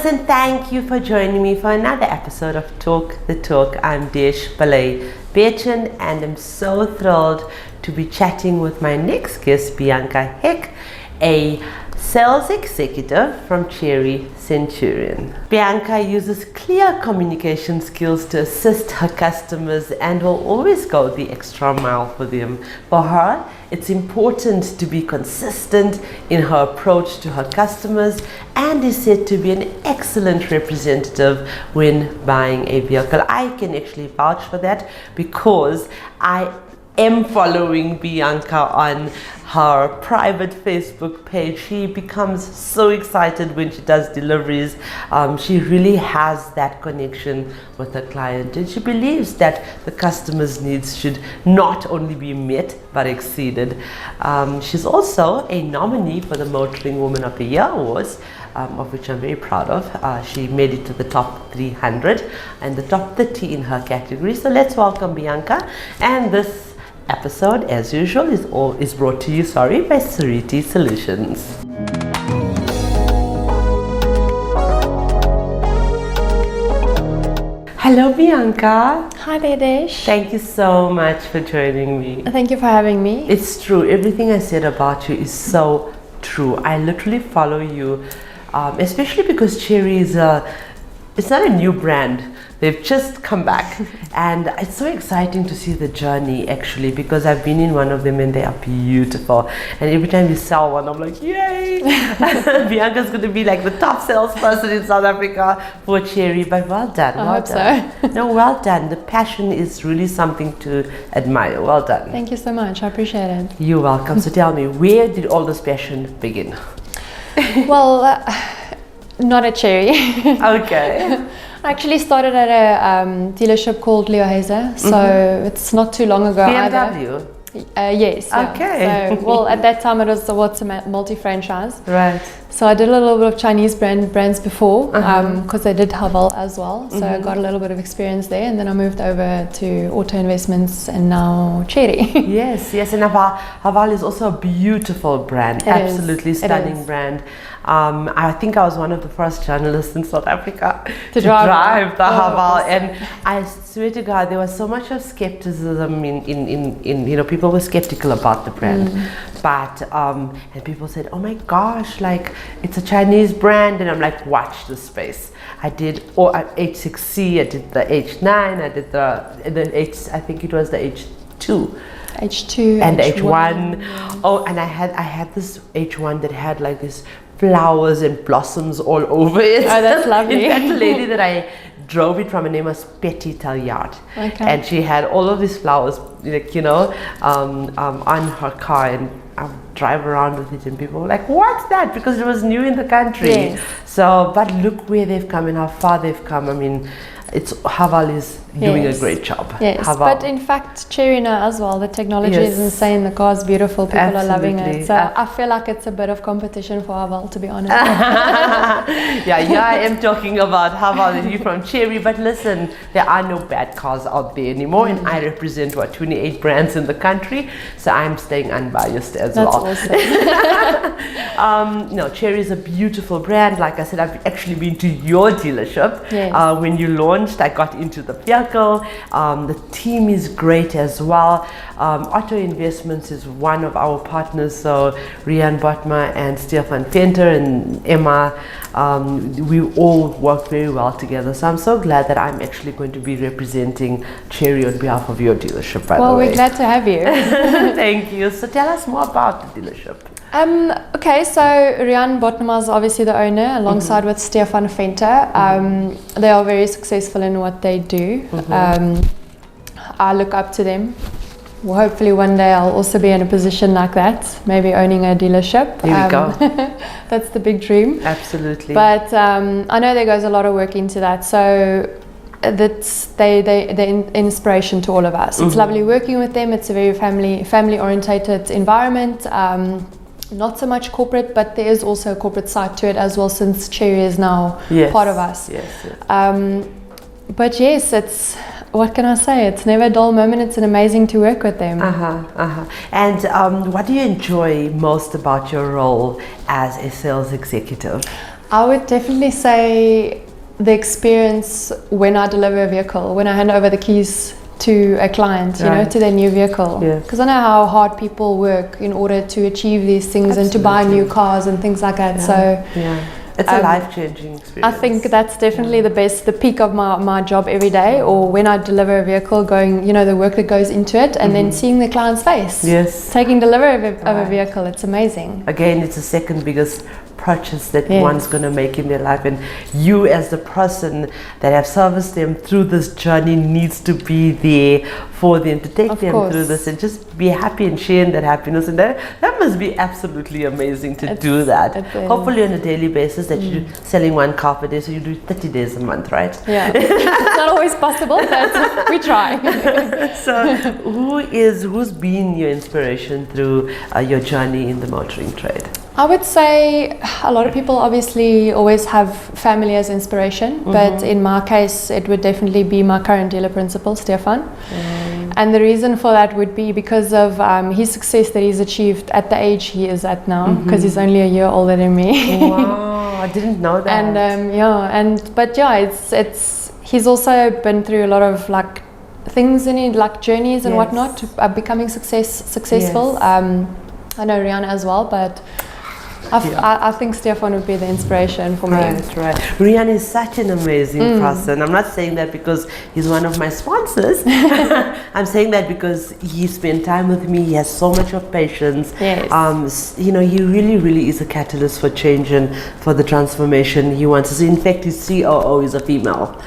listen, thank you for joining me for another episode of Talk the Talk. I'm Desh Bechin, and I'm so thrilled to be chatting with my next guest, Bianca Heck, a sales executive from Chery Centurion. Bianca uses clear communication skills to assist her customers and will always go the extra mile for them. For her, it's important to be consistent in her approach to her customers and is said to be an excellent representative when buying a vehicle. I can actually vouch for that because I am following Bianca on her private Facebook page. She becomes so excited when she does deliveries. She really has that connection with the client, and she believes that the customer's needs should not only be met but exceeded. She's also a nominee for the Motoring Woman of the Year Awards, of which I'm very proud of. She made it to the top 300 and the top 30 in her category. So let's welcome Bianca. And this episode, as usual, is brought to you by Chery Solutions. Hello, Bianca. Hi there, Desh. Thank you so much for joining me. Thank you for having me. It's true. Everything I said about you is so true. I literally follow you, especially because Chery is it's not a new brand. They've just come back, and it's so exciting to see the journey actually, because I've been in one of them and they are beautiful, and every time you sell one I'm like, yay. Bianca's going to be like the top salesperson in South Africa for Chery. But well done. I hope so. No, well done. The passion is really something to admire. Well done. Thank you so much. I appreciate it. You're welcome. So tell me, where did all this passion begin? Well, not at Chery. Okay. I actually started at a dealership called Leo Hazer, so it's not too long ago BMW? Yes. Yeah. Okay. So, well, at that time it was a multi-franchise. Right. So I did a little bit of Chinese brands before, because I did Haval as well. So I got a little bit of experience there, and then I moved over to Auto Investments and now Chery. Yes, and Haval is also a beautiful brand, absolutely stunning brand. I think I was one of the first journalists in South Africa to drive the Haval, and I swear to God, there was so much of skepticism in people were skeptical about the brand, but and people said, oh my gosh, like it's a Chinese brand, and I'm like, watch this space. I did H6C, I did the H9, I did the H, I think it was the H2 and H1. Oh, and I had this H1 that had like this flowers and blossoms all over it. Oh, that's lovely. In fact, the lady that I drove it from, her name was Petty Talliard, and she had all of these flowers, like, on her car, and I would drive around with it, and people were like, what's that? Because it was new in the country. Yes. So, but look where they've come and how far they've come. I mean, Haval is doing a great job. Yes, Haval. but in fact, Chery now as well, the technology is insane, the car's beautiful, people are loving it. So I feel like it's a bit of competition for Haval, to be honest. Yeah, I am talking about Haval and you from Chery, but listen, there are no bad cars out there anymore, and I represent 28 brands in the country, so I'm staying unbiased as well. That's awesome. No, Chery is a beautiful brand. Like I said, I've actually been to your dealership. Yes. When you launched, I got into the vehicle. The team is great as well. Auto Investments is one of our partners, so Rian Botma and Stefan Venter and Emma, we all work very well together. So I'm so glad that I'm actually going to be representing Chery on behalf of your dealership, by the way. Well, we're glad to have you. Thank you. So tell us more about the dealership. Okay, so Rian Botma is obviously the owner, alongside with Stefan Venter. They are very successful in what they do. I look up to them. Well, hopefully one day I'll also be in a position like that, maybe owning a dealership. Here we go. That's the big dream. Absolutely. But I know there goes a lot of work into that. So that's they're inspiration to all of us. It's lovely working with them. It's a very family orientated environment. Not so much corporate, but there is also a corporate side to it as well, since Chery is now part of us. Yes. But yes, it's, what can I say? It's never a dull moment. It's amazing to work with them. And what do you enjoy most about your role as a sales executive? I would definitely say the experience when I deliver a vehicle, when I hand over the keys to a client, you know, to their new vehicle. Because I know how hard people work in order to achieve these things and to buy new cars and things like that. So it's a life-changing experience. I think that's definitely the peak of my job every day, or when I deliver a vehicle, going, you know, the work that goes into it, and then seeing the client's face. Taking delivery of a vehicle, it's amazing. Again, it's the second biggest purchase that one's going to make in their life, and you as the person that have serviced them through this journey needs to be there for them, to take them through this and just be happy and sharing that happiness. And that must be absolutely amazing to do that. Hopefully on a daily basis, that you're selling one car per day, so you do 30 days a month, right? It's not always possible, but we try. So who's been your inspiration through your journey in the motoring trade? I would say a lot of people obviously always have family as inspiration, but in my case it would definitely be my current dealer principal, Stefan. And the reason for that would be because of his success that he's achieved at the age he is at now, because he's only a year older than me. Wow, I didn't know that. And but it's he's also been through a lot of like things in it, like journeys and whatnot, becoming successful. I know Rihanna as well, but I think Stefan would be the inspiration for me. Right. Rian is such an amazing person. I'm not saying that because he's one of my sponsors. I'm saying that because he spent time with me. He has so much of patience. You know, he really is a catalyst for change and for the transformation he wants to see. In fact, his COO is a female,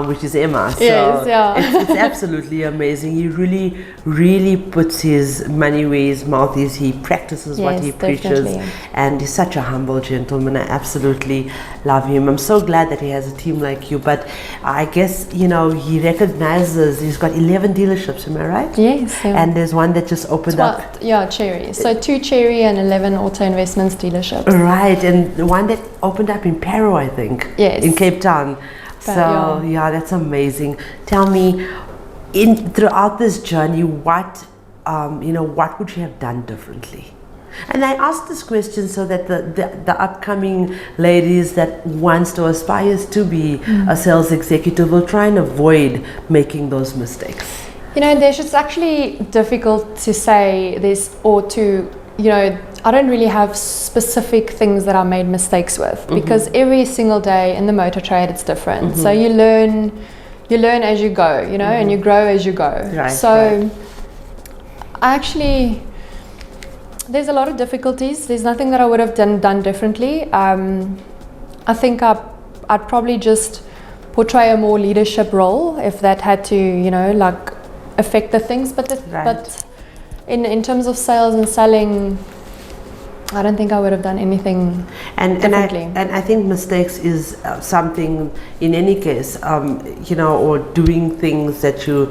which is Emma. So it's absolutely amazing. He really puts his money where his mouth is. He practices what he preaches, and he's such a humble gentleman. I absolutely love him. I'm so glad that he has a team like you. But I guess, you know, he recognizes he's got 11 dealerships, am I right? Yes. And there's one that just opened up. Chery. So 2 Chery and 11 Auto Investments dealerships. Right, and the one that opened up in Peru, I think. Yes. In Cape Town. So that's amazing. Tell me, throughout this journey, what would you have done differently? And I ask this question so that the upcoming ladies that wants to aspires to be a sales executive will try and avoid making those mistakes. You know, it's actually difficult to say this or to, you know, I don't really have specific things that I made mistakes with, because every single day in the motor trade it's different. So you learn as you go, you know, and you grow as you go. There's a lot of difficulties. There's nothing that I would have done differently. I think I'd probably just portray a more leadership role if that had to, you know, like affect the things. But in terms of sales and selling, I don't think I would have done anything differently. And I think mistakes is something in any case, you know, or doing things that you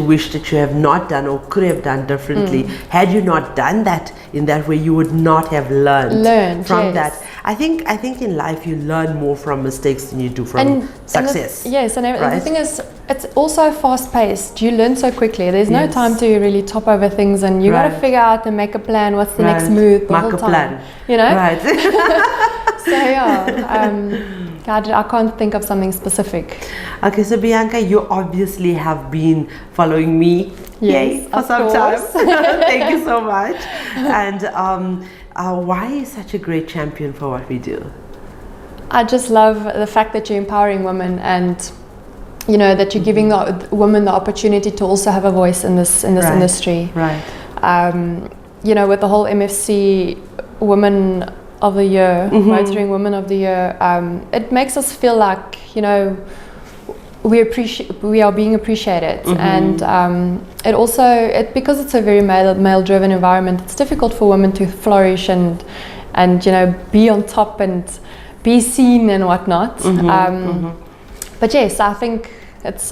wish that you have not done or could have done differently. Had you not done that in that way, you would not have learned from that. I think in life you learn more from mistakes than you do from success. The thing is, it's also fast paced. You learn so quickly. There's no time to really top over things, and you got to figure out and make a plan. What's the next move? The whole time. Plan. You know. Right. So I can't think of something specific. Okay, so Bianca, you obviously have been following me for some time. Thank you so much. And why are you such a great champion for what we do? I just love the fact that you're empowering women, and you know that you're giving the women the opportunity to also have a voice in this industry. Right. You know, with the whole MFC Women of the Year, Motoring Women of the Year, it makes us feel like, you know, we are being appreciated, and it also because it's a very male driven environment, it's difficult for women to flourish and you know, be on top and be seen and whatnot. But yes, I think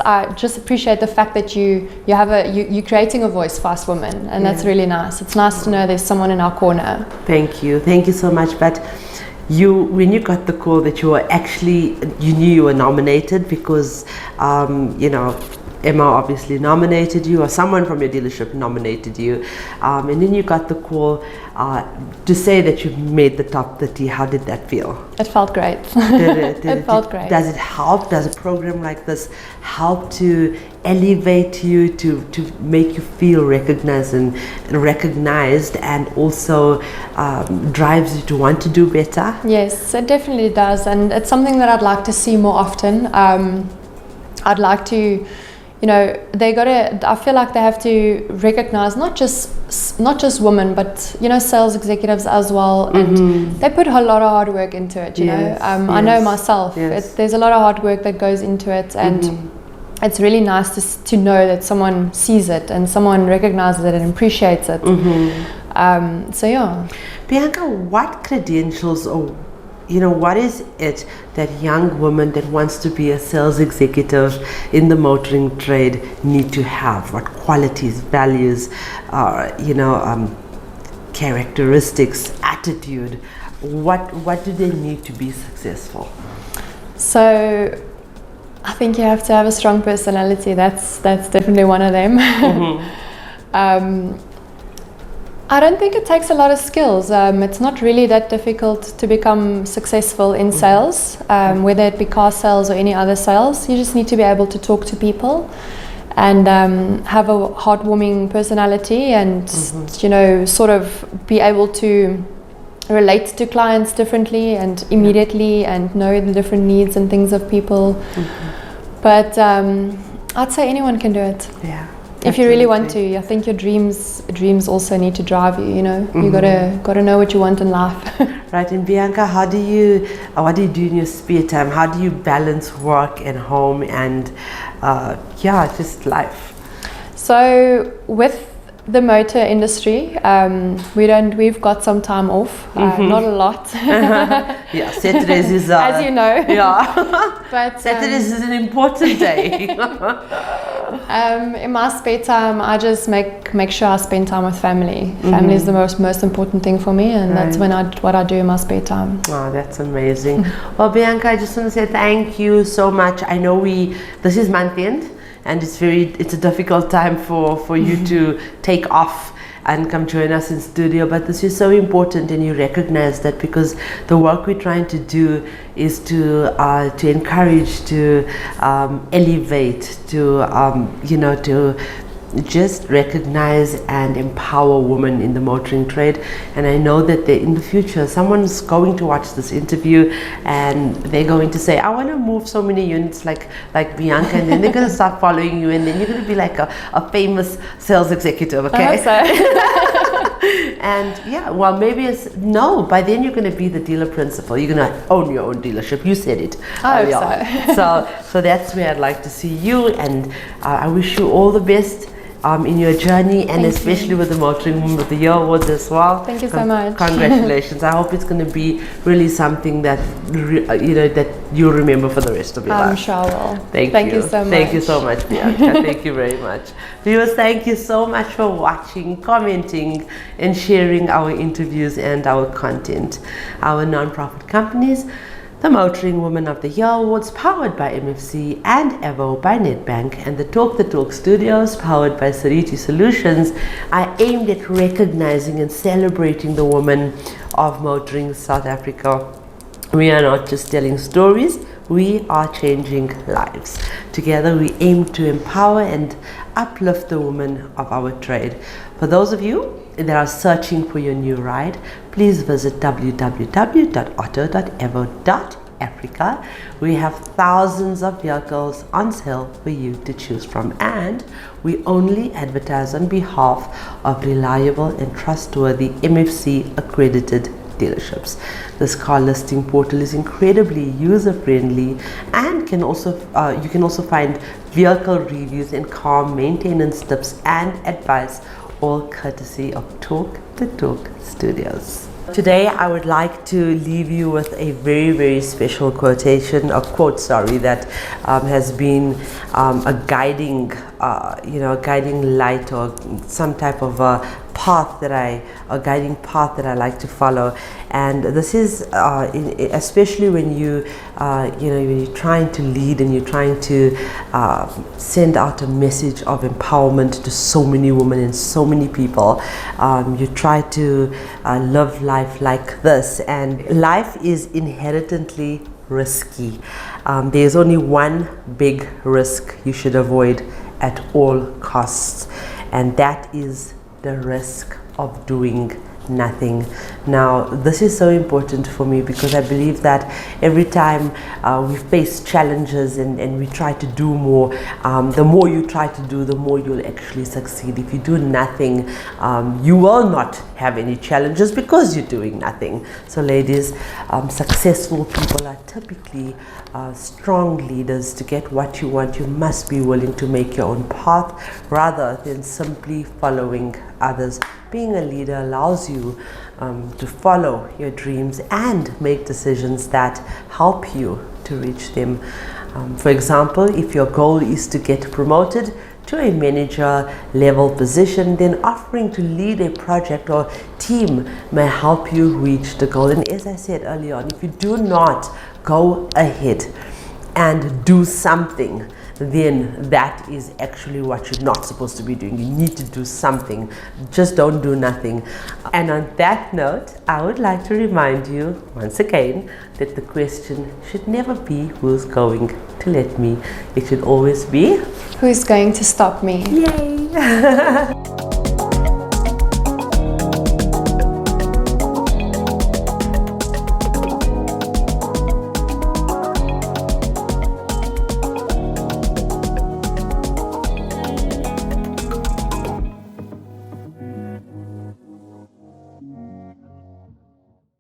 I just appreciate the fact that you're creating a voice for us women, and that's really nice. It's nice to know there's someone in our corner. Thank you so much. But when you got the call that you knew you were nominated, because you know, Emma obviously nominated you, or someone from your dealership nominated you, and then you got the call to say that you made the top 30. How did that feel? It felt great. It felt great. Does it help? Does a program like this help to elevate you, to make you feel recognized and also drives you to want to do better? Yes, it definitely does, and it's something that I'd like to see more often. I'd like to, I feel like they have to recognize not just women, but sales executives as well, and they put a lot of hard work into it. I know myself. There's a lot of hard work that goes into it, and it's really nice to know that someone sees it and someone recognizes it and appreciates it. Bianca, what credentials or what is it that young women that wants to be a sales executive in the motoring trade need to have? What qualities, values, characteristics, attitude? What do they need to be successful? So I think you have to have a strong personality. That's definitely one of them. I don't think it takes a lot of skills. It's not really that difficult to become successful in sales, whether it be car sales or any other sales. You just need to be able to talk to people and have a heartwarming personality, and sort of be able to relate to clients differently and immediately, and know the different needs and things of people. But I'd say anyone can do it. Yeah. If you really want to. I think your dreams also need to drive you. You gotta know what you want in life. Right. And Bianca, what do you do in your spare time? How do you balance work and home and just life? So with the motor industry, we've got some time off, not a lot. Yeah, Saturdays is as you know. Yeah. But Saturdays is an important day. In my spare time, I just make sure I spend time with family. Family is the most important thing for me, and that's what I do in my spare time. Oh, that's amazing. Well, Bianca, I just want to say thank you so much. I know this is month end, and it's a difficult time for you to take off and come join us in studio, but this is so important, and you recognize that, because the work we're trying to do is to encourage, to elevate, to just recognize and empower women in the motoring trade. And I know that in the future someone's going to watch this interview and they're going to say, I want to move so many units like Bianca, and then they're going to start following you, and then you're going to be like a famous sales executive. Okay. I hope so. And by then you're going to be the dealer principal. You're going to own your own dealership. You said it. I hope so. So that's where I'd like to see you, and I wish you all the best in your journey, and especially with the Motoring Woman of the Year Awards as well. Thank you so much. Congratulations. I hope it's going to be really something that that you'll remember for the rest of your life. I'm sure I will. Thank you so much. Thank you so much, Bianca. Thank you very much. Viewers, thank you so much for watching, commenting, and sharing our interviews and our content. Our non-profit companies, the Motoring Woman of the Year Awards, powered by MFC, and Evo by Nedbank, and the Talk the Torque Studios, powered by Chery Solutions, are aimed at recognizing and celebrating the women of motoring South Africa. We are not just telling stories, we are changing lives. Together we aim to empower and uplift the women of our trade. For those of you that are searching for your new ride, please visit www.auto.evo.africa. We have thousands of vehicles on sale for you to choose from, and we only advertise on behalf of reliable and trustworthy MFC accredited dealerships. This car listing portal is incredibly user-friendly, and you can also find vehicle reviews and car maintenance tips and advice, all courtesy of Talk the Torque Studios. Today I would like to leave you with a very, very special quote that has been a guiding light, or some type of a path that a guiding path that I like to follow. And this is especially when when you're trying to lead and you're trying to send out a message of empowerment to so many women and so many people. You try to live life like this, and life is inherently risky. There's only one big risk you should avoid at all costs, and that is the risk of doing nothing. Now, this is so important for me because I believe that every time we face challenges and we try to do more, the more you try to do, the more you'll actually succeed. If you do nothing, you will not have any challenges because you're doing nothing. So ladies, successful people are typically strong leaders. To get what you want, you must be willing to make your own path rather than simply following others. Being a leader allows you to follow your dreams and make decisions that help you to reach them. For example, if your goal is to get promoted to a manager level position, then offering to lead a project or team may help you reach the goal. And as I said earlier on, if you do not go ahead and do something, then that is actually what you're not supposed to be doing. You need to do something. Just don't do nothing. And on that note, I would like to remind you once again that the question should never be who's going to let me. It should always be who's going to stop me. Yay!